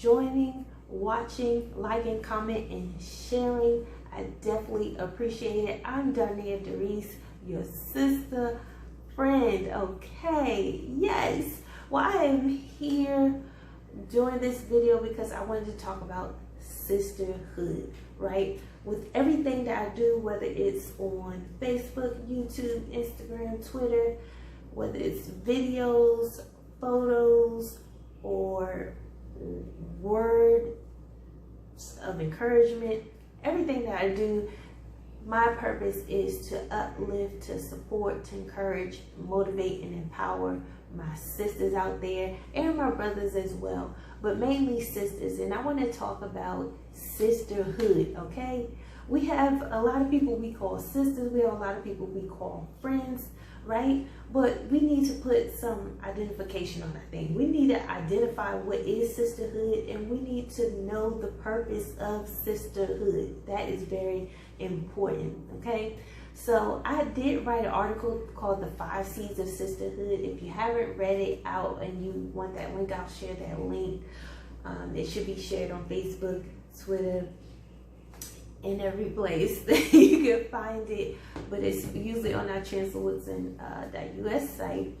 joining, watching, liking, comment, and sharing. I definitely appreciate it. I'm Darnaya Darice, your sister friend. Okay, yes. Well, I am here doing this video because I wanted to talk about sisterhood, right? With everything that I do, whether it's on Facebook, YouTube, Instagram, Twitter, whether it's videos, photos, or words of encouragement, everything that I do, my purpose is to uplift, to support, to encourage, motivate, and empower my sisters out there and my brothers as well, but mainly sisters. And I want to talk about sisterhood, okay? We have a lot of people we call sisters, we have a lot of people we call friends, right? But we need to put some identification on that thing. We need to identify what is sisterhood, and we need to know the purpose of sisterhood. That is very important, okay? So I did write an article called The 5 C's of Sisterhood. If you haven't read it out and you want that link, I'll share that link. It should be shared on Facebook, Twitter, in every place that you can find it, but it's usually on our chancellorwoodson.us site.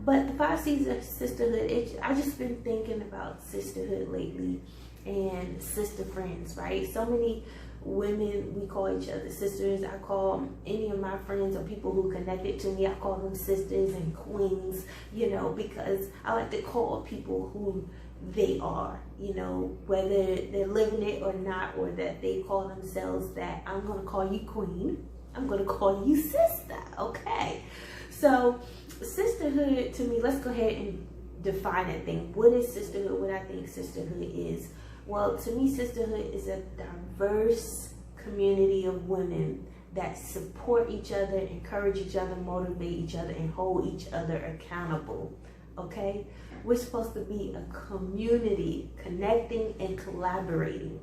But the 5 C's of sisterhood, I just been thinking about sisterhood lately and sister friends, right? So many women, we call each other sisters. I call any of my friends or people who connected to me, I call them sisters and queens, you know, because I like to call people who they are, you know, whether they're living it or not, or that they call themselves that. I'm going to call you queen, I'm going to call you sister, okay? So sisterhood, to me, let's go ahead and define that thing. What is sisterhood? What I think sisterhood is? Well, to me, sisterhood is a diverse community of women that support each other, encourage each other, motivate each other, and hold each other accountable, okay? We're supposed to be a community, connecting and collaborating,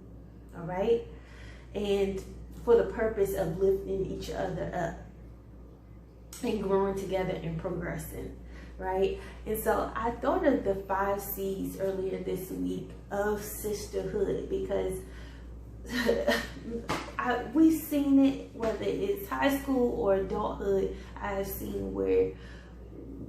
all right? And for the purpose of lifting each other up and growing together and progressing, right? And so I thought of the 5 C's earlier this week of sisterhood because we've seen it, whether it's high school or adulthood. I've seen where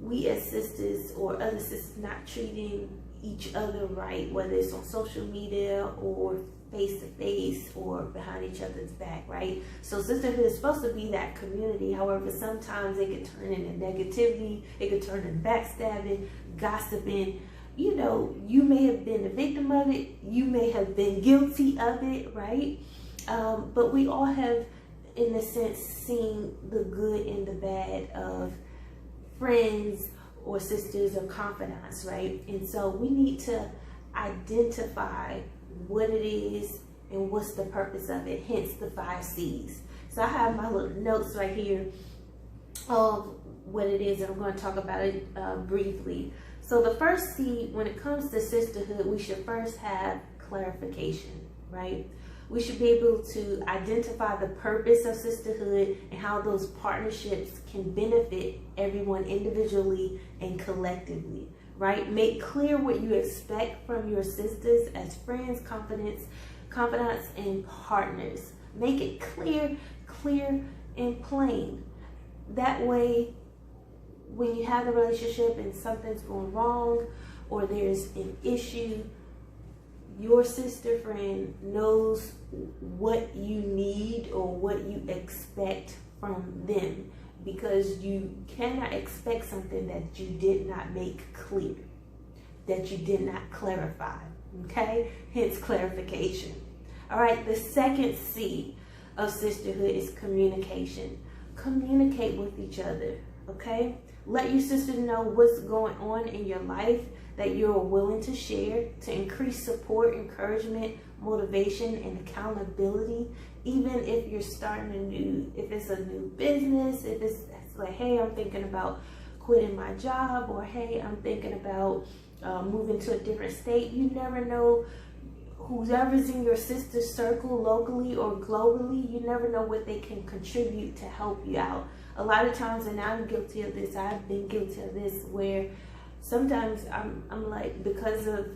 we as sisters or other sisters not treating each other right, whether it's on social media or face to face or behind each other's back, right? So sisterhood is supposed to be that community. However, sometimes it could turn into negativity, it could turn into backstabbing, gossiping. You know, you may have been a victim of it, you may have been guilty of it, right? But we all have, in a sense, seen the good and the bad of friends or sisters or confidants, right? And so we need to identify what it is and what's the purpose of it, hence the 5 C's. So I have my little notes right here of what it is, and I'm going to talk about it briefly. So the first C, when it comes to sisterhood, we should first have clarification, right? We should be able to identify the purpose of sisterhood and how those partnerships can benefit everyone individually and collectively, right? Make clear what you expect from your sisters as friends, confidants, and partners. Make it clear and plain. That way, when you have a relationship and something's going wrong or there's an issue, your sister friend knows what you need or what you expect from them, because you cannot expect something that you did not make clear, that you did not clarify, okay? Hence clarification. All right, the second C of sisterhood is communication. Communicate with each other, okay? Let your sister know what's going on in your life that you're willing to share to increase support, encouragement, motivation, and accountability. Even if you're starting if it's a new business, if it's like, hey, I'm thinking about quitting my job, or hey, I'm thinking about moving to a different state. You never know whoever's in your sister's circle, locally or globally, you never know what they can contribute to help you out. A lot of times, and I'm guilty of this, I've been guilty of this, where sometimes I'm like, because of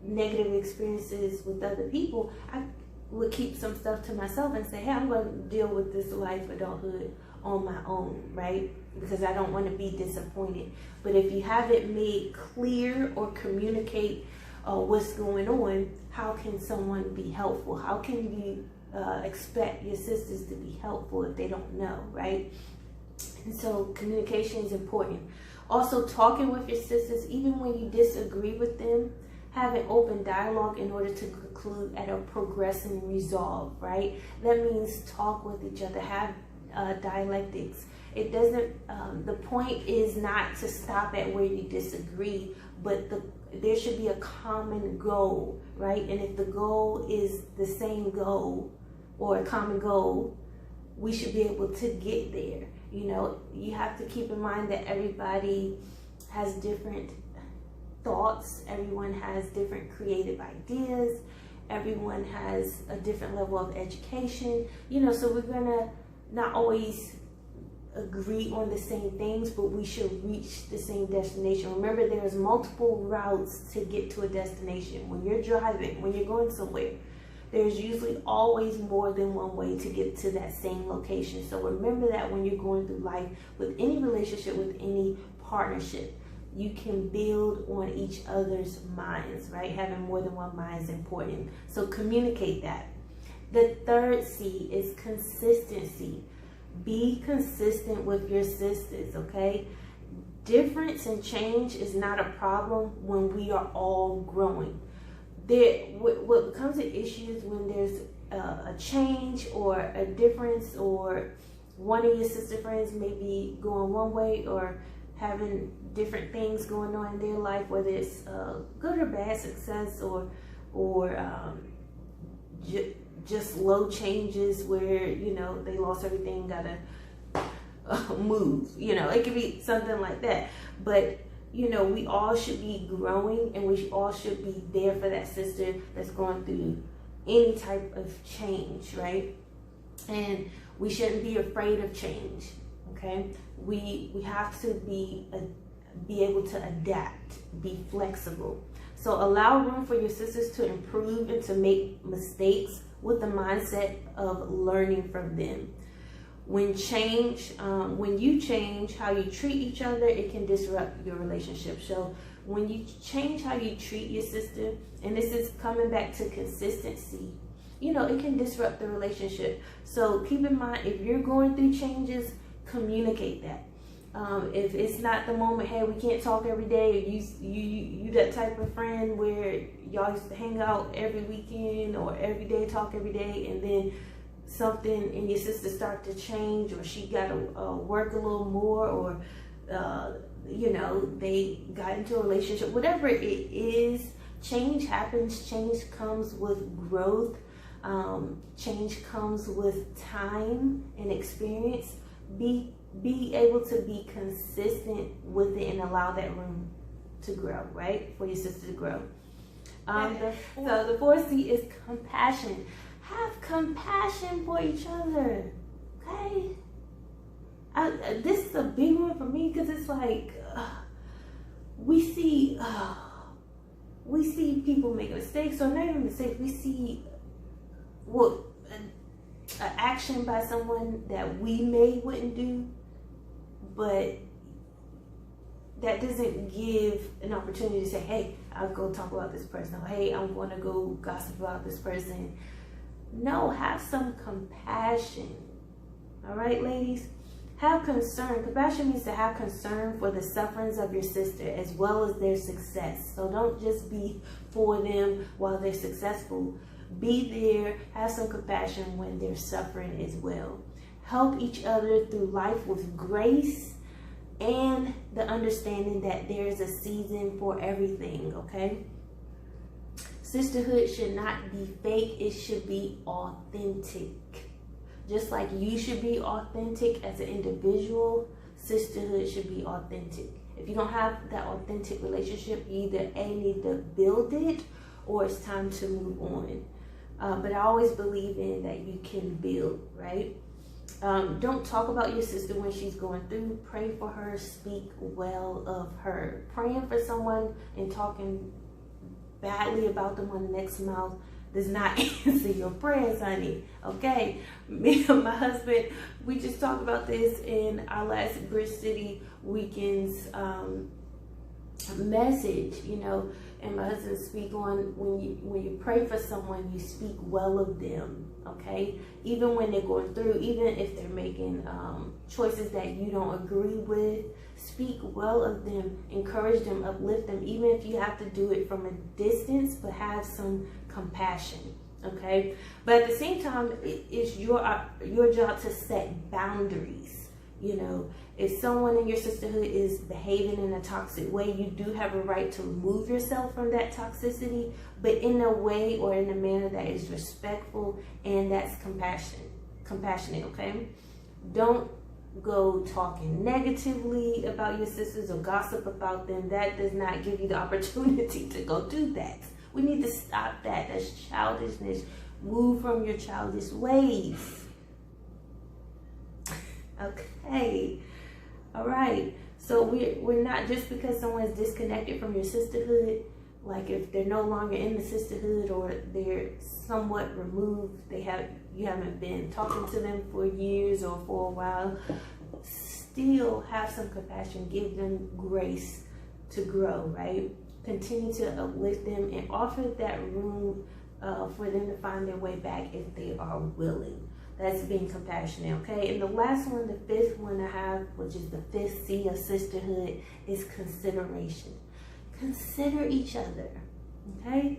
negative experiences with other people, I would keep some stuff to myself and say, hey, I'm going to deal with this life adulthood on my own, right? Because I don't want to be disappointed. But if you haven't made clear or communicate what's going on, how can someone be helpful? How can you expect your sisters to be helpful if they don't know, right? And so communication is important. Also, talking with your sisters, even when you disagree with them, have an open dialogue in order to conclude at a progressing resolve, right? That means talk with each other, have dialectics. It doesn't, the point is not to stop at where you disagree, but there should be a common goal, right? And if the goal is the same goal or a common goal, we should be able to get there. You know, you have to keep in mind that everybody has different thoughts, everyone has different creative ideas, everyone has a different level of education, you know, so we're gonna not always agree on the same things, but we should reach the same destination. Remember, there's multiple routes to get to a destination. When you're driving, when you're going somewhere, there's usually always more than one way to get to that same location. So remember that when you're going through life, with any relationship, with any partnership, you can build on each other's minds, right? Having more than one mind is important. So communicate that. The third C is consistency. Be consistent with your sisters, okay? Difference and change is not a problem when we are all growing. What becomes an issue is when there's a change or a difference, or one of your sister friends may be going one way or having different things going on in their life, whether it's good or bad success, or just low changes where, you know, they lost everything, gotta move, you know, it could be something like that. But you know, we all should be growing, and we all should be there for that sister that's going through any type of change, right? And we shouldn't be afraid of change, okay? We have to be able to adapt, be flexible. So allow room for your sisters to improve and to make mistakes with the mindset of learning from them. When you change how you treat each other, it can disrupt your relationship. So when you change how you treat your sister, and this is coming back to consistency, you know, it can disrupt the relationship. So keep in mind, if you're going through changes, communicate that. If it's not the moment, hey, we can't talk every day, you that type of friend where y'all used to hang out every weekend or every day, talk every day, and then something in your sister start to change, or she got to work a little more, or you know, they got into a relationship, whatever it is, change happens. Change comes with growth. Change comes with time and experience. Be able to be consistent with it and allow that room to grow, right? For your sister to grow. So the fourth C is compassion. Have compassion for each other, okay? This is a big one for me, because it's like we see people make mistakes, or not even mistakes. We see an action by someone that we wouldn't do, but that doesn't give an opportunity to say, hey, I'll go talk about this person, or hey, I'm going to go gossip about this person. No, have some compassion. All right, ladies? Have concern. Compassion means to have concern for the sufferings of your sister as well as their success. So don't just be for them while they're successful. Be there. Have some compassion when they're suffering as well. Help each other through life with grace and the understanding that there's a season for everything, okay? Sisterhood should not be fake. It should be authentic. Just like you should be authentic as an individual, sisterhood should be authentic. If you don't have that authentic relationship, you either A, need to build it, or it's time to move on. But I always believe in that you can build, right? Don't talk about your sister when she's going through. Pray for her. Speak well of her. Praying for someone and talking badly about them on the next mouth does not answer your prayers, honey. Okay, me and my husband, we just talked about this in our last Bridge City weekend's message, you know. And my husband speak on when you pray for someone, you speak well of them. Okay, even when they're going through, even if they're making choices that you don't agree with, speak well of them, encourage them, uplift them, even if you have to do it from a distance, but have some compassion. Okay, but at the same time, it's your job to set boundaries. You know, if someone in your sisterhood is behaving in a toxic way, you do have a right to remove yourself from that toxicity, but in a way or in a manner that is respectful and that's compassionate. Okay, don't go talking negatively about your sisters or gossip about them. That does not give you the opportunity to go do that. We need to stop that. That's childishness. Move from your childish ways. Okay. All right. So we're not, just because someone's disconnected from your sisterhood, like if they're no longer in the sisterhood or they're somewhat removed, you haven't been talking to them for years or for a while, still have some compassion. Give them grace to grow, right? Continue to uplift them and offer that room for them to find their way back if they are willing. That's being compassionate, okay? And the last one, the fifth one I have, which is the 5th C of sisterhood, is consideration. Consider each other, okay?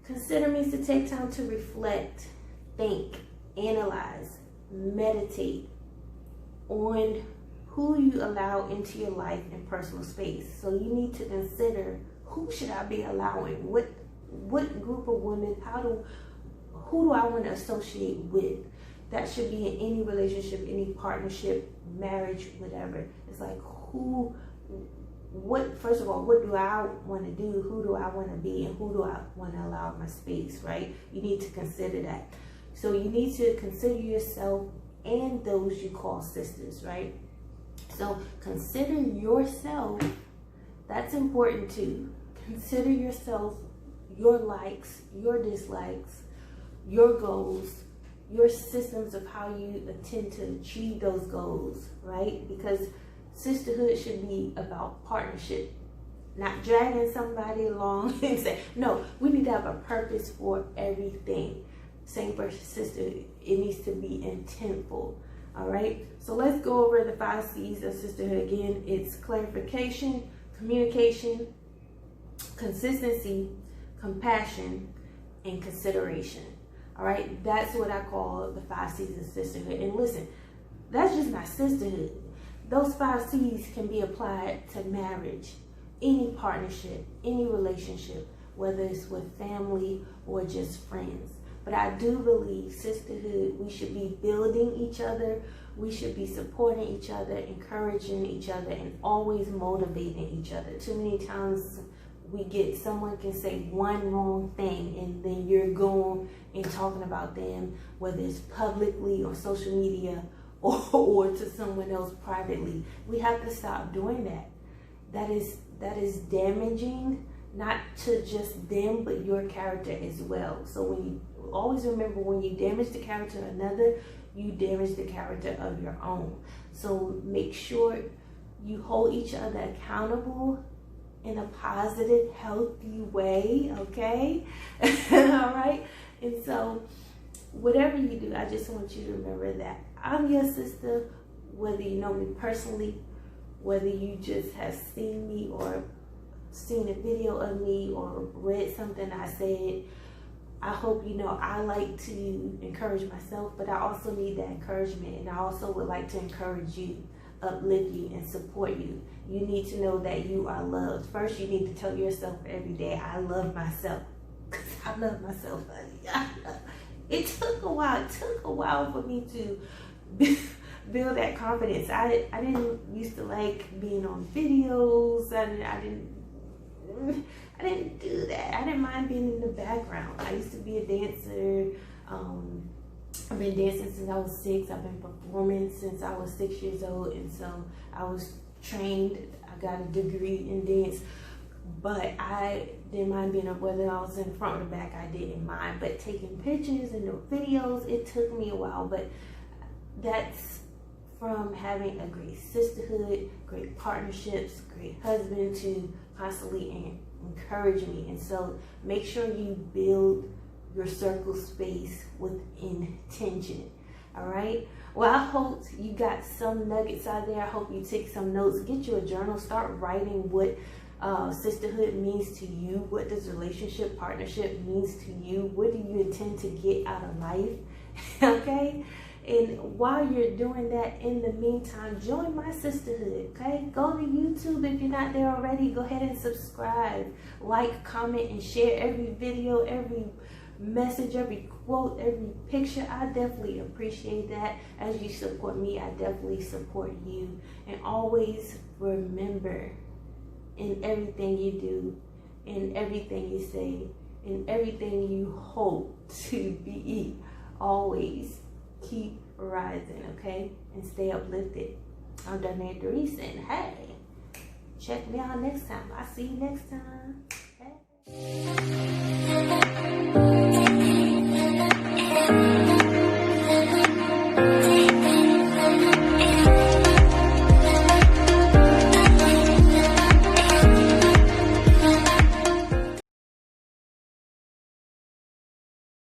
Consider means to take time to reflect, think, analyze, meditate on who you allow into your life and personal space. So you need to consider, who should I be allowing? What group of women, who do I want to associate with? That should be in any relationship, any partnership, marriage, whatever. It's like, first of all, what do I want to do? Who do I want to be? And who do I want to allow in my space, right? You need to consider that. So you need to consider yourself and those you call sisters, right? So consider yourself. That's important too. Consider yourself, your likes, your dislikes, your goals, your systems of how you intend to achieve those goals, right? Because sisterhood should be about partnership, not dragging somebody along and say, no, we need to have a purpose for everything. Same for sister, it needs to be intentful, all right? So let's go over the 5 C's of sisterhood again. It's clarification, communication, consistency, compassion, and consideration. All right, that's what I call the 5 C's of sisterhood. And listen, that's just not sisterhood. Those 5 C's can be applied to marriage, any partnership, any relationship, whether it's with family or just friends. But I do believe sisterhood, we should be building each other. We should be supporting each other, encouraging each other, and always motivating each other. Too many times someone can say one wrong thing and then you're going and talking about them, whether it's publicly or social media or to someone else privately. We have to stop doing that. That is damaging, not to just them, but your character as well. So when you always remember, when you damage the character of another, you damage the character of your own. So make sure you hold each other accountable in a positive, healthy way, okay? All right? And so whatever you do, I just want you to remember that I'm your sister, whether you know me personally, whether you just have seen me or seen a video of me or read something I said. I hope you know I like to encourage myself, but I also need that encouragement, and I also would like to encourage you, uplift you, and support you. You need to know that you are loved. First, you need to tell yourself every day, I love myself. Because I love myself, honey. It took a while. It took a while for me to build that confidence. I didn't used to like being on videos. I didn't do that. I didn't mind being in the background. I used to be a dancer. I've been dancing since I was 6. I've been performing since I was 6 years old. And so I was trained. I got a degree in dance. but I didn't mind being up, whether I was in front or the back, I didn't mind. But taking pictures and the videos, it took me a while. But that's from having a great sisterhood, great partnerships, great husband to constantly encourage me. And so make sure you build your circle space with intention. All right. Well, I hope you got some nuggets out there. I hope you take some notes. Get you a journal. Start writing what sisterhood means to you. What does relationship, partnership means to you? What do you intend to get out of life? Okay. And while you're doing that, in the meantime, join my sisterhood. Okay. Go to YouTube if you're not there already. Go ahead and subscribe, like, comment, and share every video, every message, every quote, every picture. I definitely appreciate that. As you support me, I definitely support you. And always remember, in everything you do, in everything you say, in everything you hope to be, always keep rising, okay? And stay uplifted. I'm Darnaya, Darice, and hey, check me out next time. I'll see you next time. Hey.